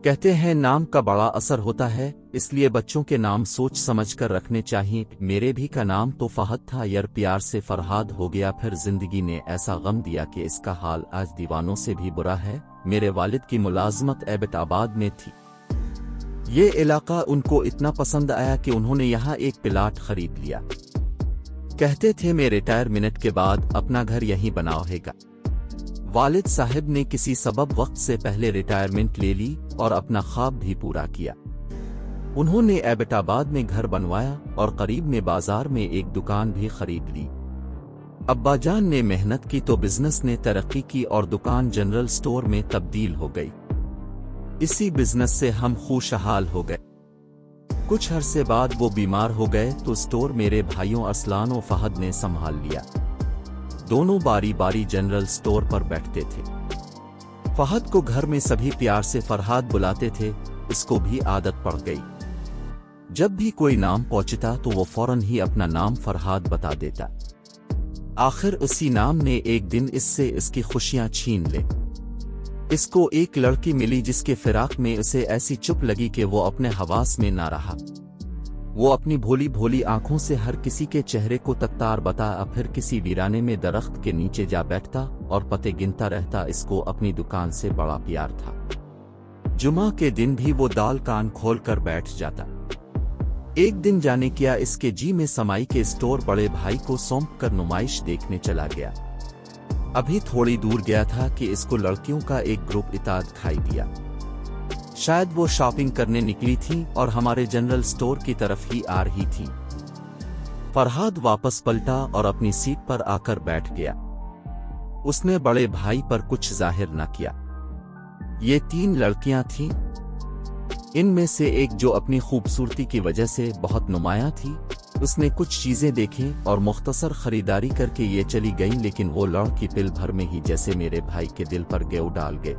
کہتے ہیں نام کا بڑا اثر ہوتا ہے، اس لیے بچوں کے نام سوچ سمجھ کر رکھنے چاہیے۔ میرے بھی کا نام تو فہد تھا، یار پیار سے فرہاد ہو گیا، پھر زندگی نے ایسا غم دیا کہ اس کا حال آج دیوانوں سے بھی برا ہے۔ میرے والد کی ملازمت ایبٹ آباد میں تھی۔ یہ علاقہ ان کو اتنا پسند آیا کہ انہوں نے یہاں ایک پلاٹ خرید لیا۔ کہتے تھے میں ریٹائرمنٹ کے بعد اپنا گھر یہیں بناؤں گا۔ والد صاحب نے کسی سبب وقت سے پہلے ریٹائرمنٹ لے لی اور اپنا خواب بھی پورا کیا۔ انہوں نے ایبٹ آباد میں گھر بنوایا اور قریب میں بازار میں ایک دکان بھی خرید لی۔ ابا جان نے محنت کی تو بزنس نے ترقی کی اور دکان جنرل سٹور میں تبدیل ہو گئی۔ اسی بزنس سے ہم خوشحال ہو گئے۔ کچھ عرصے بعد وہ بیمار ہو گئے تو سٹور میرے بھائیوں ارسلان و فہد نے سنبھال لیا۔ دونوں باری باری جنرل سٹور پر بیٹھتے تھے۔ فہد کو گھر میں سبھی پیار سے فرہاد بلاتے تھے، اس کو بھی عادت پڑ گئی۔ جب بھی کوئی نام پہنچتا تو وہ فوراً ہی اپنا نام فرہاد بتا دیتا۔ آخر اسی نام نے ایک دن اس سے اس کی خوشیاں چھین لے۔ اس کو ایک لڑکی ملی جس کے فراق میں اسے ایسی چپ لگی کہ وہ اپنے حواس میں نہ رہا۔ وہ اپنی بھولی بھولی آنکھوں سے ہر کسی کے چہرے کو تکتار بتا، پھر کسی ویرانے میں درخت کے نیچے جا بیٹھتا اور پتے گنتا رہتا۔ اس کو اپنی دکان سے بڑا پیار تھا۔ جمعہ کے دن بھی وہ دال کان کھول کر بیٹھ جاتا۔ ایک دن جانے کیا اس کے جی میں سمائی کے سٹور بڑے بھائی کو سونپ کر نمائش دیکھنے چلا گیا۔ ابھی تھوڑی دور گیا تھا کہ اس کو لڑکیوں کا ایک گروپ اطاعت کھائی دیا۔ شاید وہ شاپنگ کرنے نکلی تھی اور ہمارے جنرل سٹور کی طرف ہی آ رہی تھی۔ فرہاد واپس پلٹا اور اپنی سیٹ پر آ کر بیٹھ گیا۔ اس نے بڑے بھائی پر کچھ ظاہر نہ کیا۔ یہ 3 لڑکیاں تھیں۔ ان میں سے ایک جو اپنی خوبصورتی کی وجہ سے بہت نمایاں تھی، اس نے کچھ چیزیں دیکھیں اور مختصر خریداری کر کے یہ چلی گئیں، لیکن وہ لڑکی پل بھر میں ہی جیسے میرے بھائی کے دل پر گیو ڈال گئے۔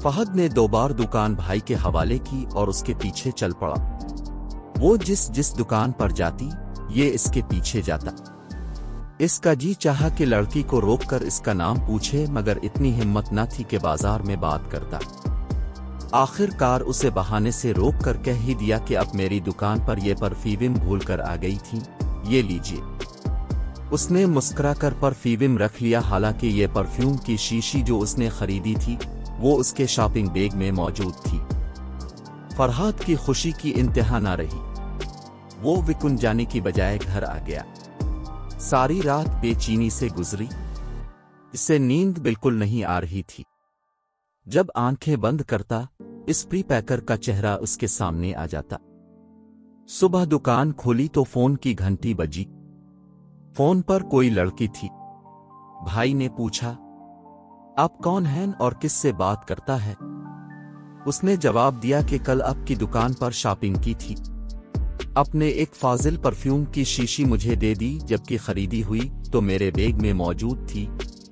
فہد نے 2 بار دکان بھائی کے حوالے کی اور اس کے پیچھے چل پڑا۔ وہ جس دکان پر جاتی یہ اس کے پیچھے جاتا۔ اس کا جی چاہا کہ لڑکی کو روک کر اس کا نام پوچھے، مگر اتنی ہمت نہ تھی کہ بازار میں بات کرتا۔ آخر کار اسے بہانے سے روک کر کہہ ہی دیا کہ اب میری دکان پر یہ پرفیوم بھول کر آ گئی تھی، یہ لیجیے۔ اس نے مسکرا کر پرفیوم رکھ لیا، حالانکہ یہ پرفیوم کی شیشی جو اس نے خریدی تھی وہ اس کے شاپنگ بیگ میں موجود تھی۔ فرہاد کی خوشی کی انتہا نہ رہی۔ وہ وکن جانے کی بجائے گھر آ گیا۔ ساری رات بے چینی سے گزری۔ اسے نیند بالکل نہیں آ رہی تھی۔ جب آنکھیں بند کرتا، اس پری پیکر کا چہرہ اس کے سامنے آ جاتا۔ صبح دکان کھولی تو فون کی گھنٹی بجی۔ فون پر کوئی لڑکی تھی۔ بھائی نے پوچھا، آپ کون ہیں اور کس سے بات کرتا ہے؟ اس نے جواب دیا کہ کل آپ کی دکان پر شاپنگ کی تھی۔ اپنے ایک فاضل پرفیوم کی شیشی مجھے دے دی، جبکہ خریدی ہوئی تو میرے بیگ میں موجود تھی۔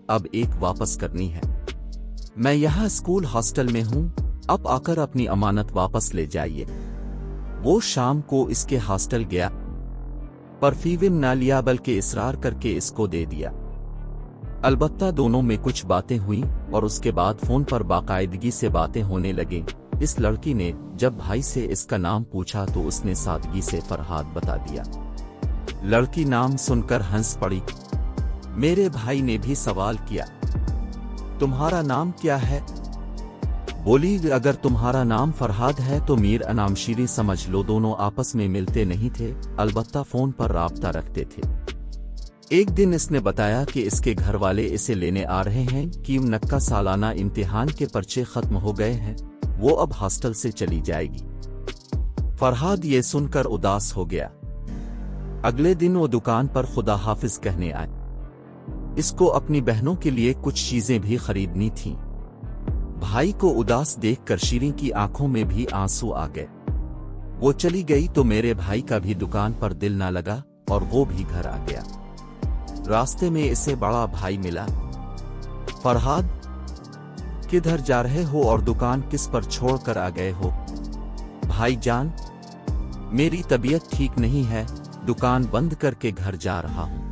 اب ایک واپس کرنی ہے۔ میں یہاں اسکول ہاسٹل میں ہوں، اب آ کر اپنی امانت واپس لے جائیے۔ وہ شام کو اس کے ہاسٹل گیا۔ پرفیوم نہ لیا بلکہ اصرار کر کے اس کو دے دیا۔ البتہ دونوں میں کچھ باتیں ہوئیں اور اس کے بعد فون پر باقاعدگی سے باتیں ہونے لگیں۔ اس لڑکی نے جب بھائی سے اس کا نام پوچھا تو اس نے سادگی سے فرہاد بتا دیا۔ لڑکی نام سن کر ہنس پڑی۔ میرے بھائی نے بھی سوال کیا، تمہارا نام کیا ہے؟ بولی، اگر تمہارا نام فرہاد ہے تو میر انعام شیری سمجھ لو۔ دونوں آپس میں ملتے نہیں تھے، البتہ فون پر رابطہ رکھتے تھے۔ ایک دن اس نے بتایا کہ اس کے گھر والے اسے لینے آ رہے ہیں، کہ نک کا سالانہ امتحان کے پرچے ختم ہو گئے ہیں، وہ اب ہاسٹل سے چلی جائے گی۔ فرہاد یہ سن کر اداس ہو گیا۔ اگلے دن وہ دکان پر خدا حافظ کہنے آئے۔ اس کو اپنی بہنوں کے لیے کچھ چیزیں بھی خریدنی تھیں۔ بھائی کو اداس دیکھ کر شیریں کی آنکھوں میں بھی آنسو آ گئے۔ وہ چلی گئی تو میرے بھائی کا بھی دکان پر دل نہ لگا اور وہ بھی گھر آ گیا۔ راستے میں اسے بڑا بھائی ملا۔ فرہاد، کدھر جا رہے ہو اور دکان کس پر چھوڑ کر آ گئے ہو؟ بھائی جان، میری طبیعت ٹھیک نہیں ہے، دکان بند کر کے گھر جا رہا ہوں۔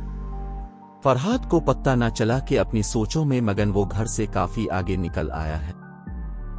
فرہاد کو پتہ نہ چلا کہ اپنی سوچوں میں مگن وہ گھر سے کافی آگے نکل آیا ہے۔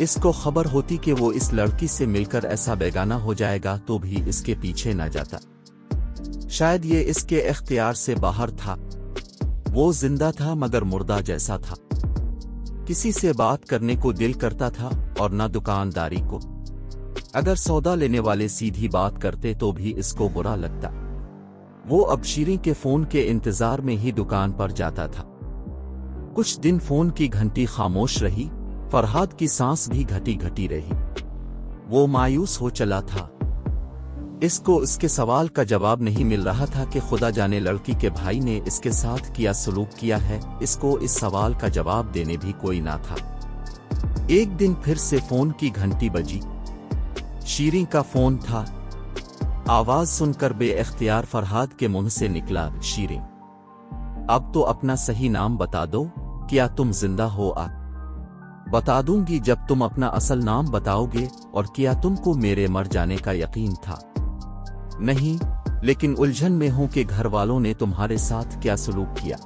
اس کو خبر ہوتی کہ وہ اس لڑکی سے مل کر ایسا بیگانہ ہو جائے گا تو بھی اس کے پیچھے نہ جاتا۔ شاید یہ اس کے اختیار سے باہر تھا۔ وہ زندہ تھا مگر مردہ جیسا تھا۔ کسی سے بات کرنے کو دل کرتا تھا اور نہ دکانداری کو۔ اگر سودا لینے والے سیدھی بات کرتے تو بھی اس کو برا لگتا۔ وہ اب شیریں کے فون کے انتظار میں ہی دکان پر جاتا تھا۔ کچھ دن فون کی گھنٹی خاموش رہی، فرحاد کی سانس بھی گھٹی گھٹی رہی۔ وہ مایوس ہو چلا تھا۔ اس کو اس کے سوال کا جواب نہیں مل رہا تھا کہ خدا جانے لڑکی کے بھائی نے اس کے ساتھ کیا سلوک کیا ہے۔ اس کو اس سوال کا جواب دینے بھی کوئی نہ تھا۔ ایک دن پھر سے فون کی گھنٹی بجی۔ شیریں کا فون تھا۔ آواز سن کر بے اختیار فرحاد کے منہ سے نکلا، شیریں، اب تو اپنا صحیح نام بتا دو، کیا تم زندہ ہو؟ بتا دوں گی جب تم اپنا اصل نام بتاؤ گے۔ اور کیا تم کو میرے مر جانے کا یقین تھا؟ نہیں، لیکن الجھن میں ہوں کہ گھر والوں نے تمہارے ساتھ کیا سلوک کیا۔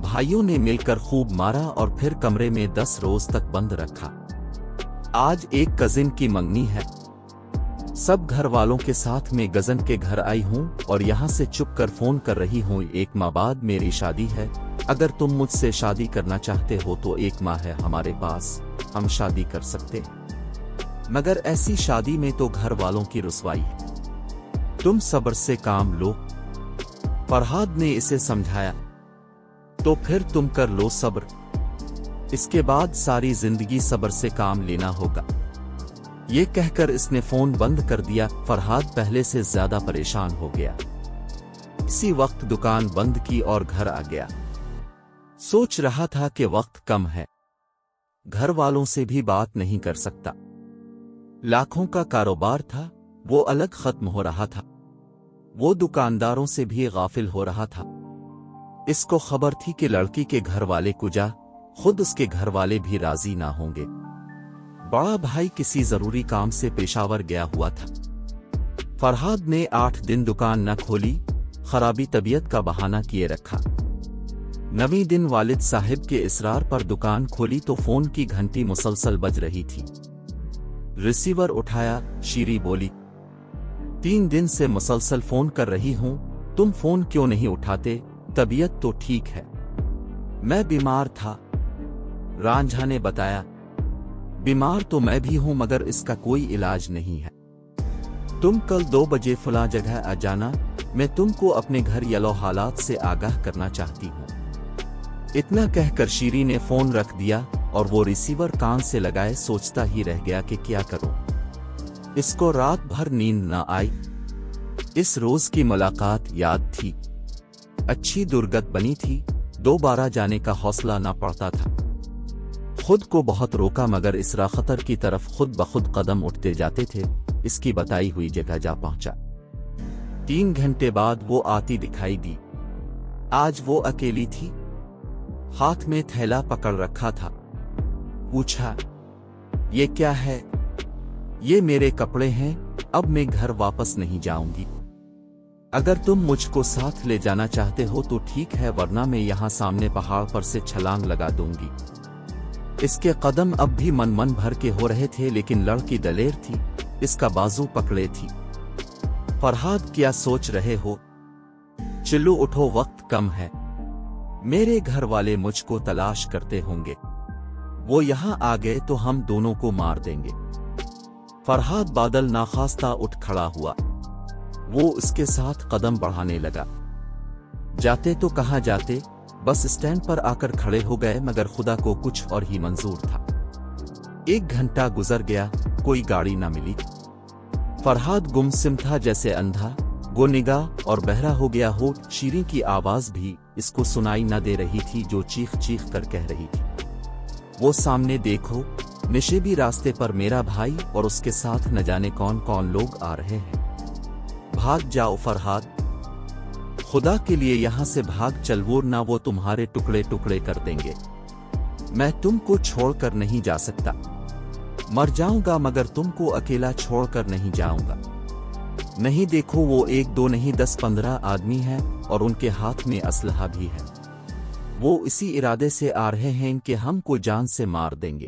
بھائیوں نے مل کر خوب مارا اور پھر کمرے میں 10 روز تک بند رکھا۔ آج ایک کزن کی منگنی ہے۔ سب گھر والوں کے ساتھ میں کزن کے گھر آئی ہوں اور یہاں سے چپ کر فون کر رہی ہوں۔ 1 ماہ بعد میری شادی ہے۔ اگر تم مجھ سے شادی کرنا چاہتے ہو تو 1 ماہ ہے ہمارے پاس، ہم شادی کر سکتے ہیں۔ مگر ایسی شادی میں تو گھر والوں کی رسوائی ہے۔ تم صبر سے کام لو۔ فرحاد نے اسے سمجھایا۔ تو پھر تم کر لو صبر۔ اس کے بعد ساری زندگی صبر سے کام لینا ہوگا۔ یہ کہہ کر اس نے فون بند کر دیا۔ فرحاد پہلے سے زیادہ پریشان ہو گیا۔ اسی وقت دکان بند کی اور گھر آ گیا۔ سوچ رہا تھا کہ وقت کم ہے، گھر والوں سے بھی بات نہیں کر سکتا۔ لاکھوں کا کاروبار تھا، وہ الگ ختم ہو رہا تھا۔ وہ دکانداروں سے بھی غافل ہو رہا تھا۔ اس کو خبر تھی کہ لڑکی کے گھر والے کجا، خود اس کے گھر والے بھی راضی نہ ہوں گے۔ بڑا بھائی کسی ضروری کام سے پشاور گیا ہوا تھا۔ فرحاد نے 8 دن دکان نہ کھولی، خرابی طبیعت کا بہانہ کیے رکھا۔ 9ویں دن والد صاحب کے اصرار پر دکان کھولی تو فون کی گھنٹی مسلسل بج رہی تھی۔ ریسیور اٹھایا، شیریں بولی، 3 دن سے مسلسل فون کر رہی ہوں، تم فون کیوں نہیں اٹھاتے؟ طبیعت تو ٹھیک ہے؟ میں بیمار تھا، رانجھا نے بتایا۔ بیمار تو میں بھی ہوں مگر اس کا کوئی علاج نہیں ہے۔ تم کل 2 بجے فلاں جگہ آ جانا، میں تم کو اپنے گھر یلو حالات سے آگاہ کرنا چاہتی ہوں۔ اتنا کہہ کر شیریں نے فون رکھ دیا اور وہ ریسیور کان سے لگائے سوچتا ہی رہ گیا کہ کیا کروں۔ اس کو رات بھر نیند نہ آئی۔ اس روز کی ملاقات یاد تھی، اچھی درگت بنی تھی، دوبارہ جانے کا حوصلہ نہ پڑتا تھا۔ خود کو بہت روکا مگر اسرا خطر کی طرف خود بخود قدم اٹھتے جاتے تھے۔ اس کی بتائی ہوئی جگہ جا پہنچا۔ 3 گھنٹے بعد وہ آتی دکھائی دی۔ آج وہ اکیلی تھی، ہاتھ میں تھیلا پکڑ رکھا تھا۔ پوچھا، یہ کیا ہے؟ یہ میرے کپڑے ہیں، اب میں گھر واپس نہیں جاؤں گی۔ اگر تم مجھ کو ساتھ لے جانا چاہتے ہو تو ٹھیک ہے، ورنہ میں یہاں سامنے پہاڑ پر سے چھلانگ لگا دوں گی۔ اس کے قدم اب بھی من بھر کے ہو رہے تھے لیکن لڑکی دلیر تھی، اس کا بازو پکڑے تھی۔ فرحاد، کیا سوچ رہے ہو؟ چلو اٹھو، وقت کم ہے، میرے گھر والے مجھ کو تلاش کرتے ہوں گے، وہ یہاں آ گئے تو ہم دونوں کو مار دیں گے۔ فرحاد بادل ناخواستہ اٹھ کھڑا ہوا۔ وہ اس کے ساتھ قدم بڑھانے لگا۔ جاتے تو کہاں جاتے، بس اسٹینڈ پر آ کر کھڑے ہو گئے مگر خدا کو کچھ اور ہی منظور تھا۔ 1 گھنٹہ گزر گیا، کوئی گاڑی نہ ملی۔ فرحاد گمسم تھا جیسے اندھا، گو نگاہ اور بہرا ہو گیا ہو۔ شیریں کی آواز بھی اس کو سنائی نہ دے رہی تھی جو چیخ چیخ کر کہہ رہی تھی، وہ سامنے دیکھو، نشیبی راستے پر میرا بھائی اور اس کے ساتھ نہ جانے کون کون لوگ آ رہے ہیں۔ بھاگ جاؤ فرحاد، خدا کے لیے یہاں سے بھاگ چل، ورنہ وہ تمہارے ٹکڑے ٹکڑے کر دیں گے۔ میں تم کو چھوڑ کر نہیں جا سکتا، مر جاؤں گا مگر تم کو اکیلا چھوڑ کر نہیں جاؤں گا۔ نہیں دیکھو، وہ 1 2 نہیں 10 15 آدمی ہیں اور ان کے ہاتھ میں اسلحہ بھی ہے۔ وہ اسی ارادے سے آ رہے ہیں کہ ہم کو جان سے مار دیں گے۔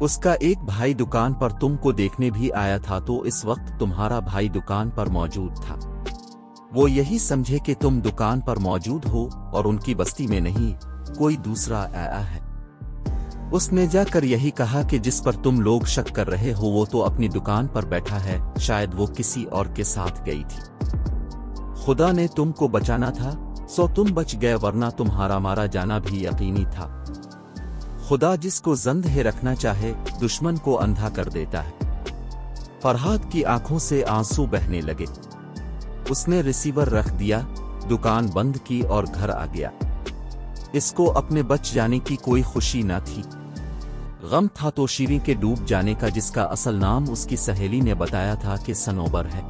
اس کا ایک بھائی دکان پر تم کو دیکھنے بھی آیا تھا تو اس وقت تمہارا بھائی دکان پر موجود تھا۔ وہ یہی سمجھے کہ تم دکان پر موجود ہو اور ان کی بستی میں نہیں، کوئی دوسرا آیا ہے۔ اس نے جا کر یہی کہا کہ جس پر تم لوگ شک کر رہے ہو وہ تو اپنی دکان پر بیٹھا ہے، شاید وہ کسی اور کے ساتھ گئی تھی۔ خدا نے تم کو بچانا تھا سو تم بچ گئے، ورنہ تمہارا مارا جانا بھی یقینی تھا۔ خدا جس کو زندہ رکھنا چاہے دشمن کو اندھا کر دیتا ہے۔ فرحاد کی آنکھوں سے آنسو بہنے لگے۔ اس نے ریسیور رکھ دیا، دکان بند کی اور گھر آ گیا۔ اس کو اپنے بچ جانے کی کوئی خوشی نہ تھی، غم تھا تو شیریں کے ڈوب جانے کا، جس کا اصل نام اس کی سہیلی نے بتایا تھا کہ صنوبر ہے۔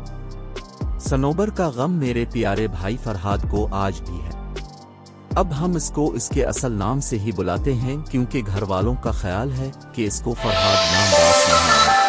صنوبر کا غم میرے پیارے بھائی فرحاد کو آج بھی ہے۔ اب ہم اس کو اس کے اصل نام سے ہی بلاتے ہیں کیونکہ گھر والوں کا خیال ہے کہ اس کو فرحاد نام راس نہیں ہے۔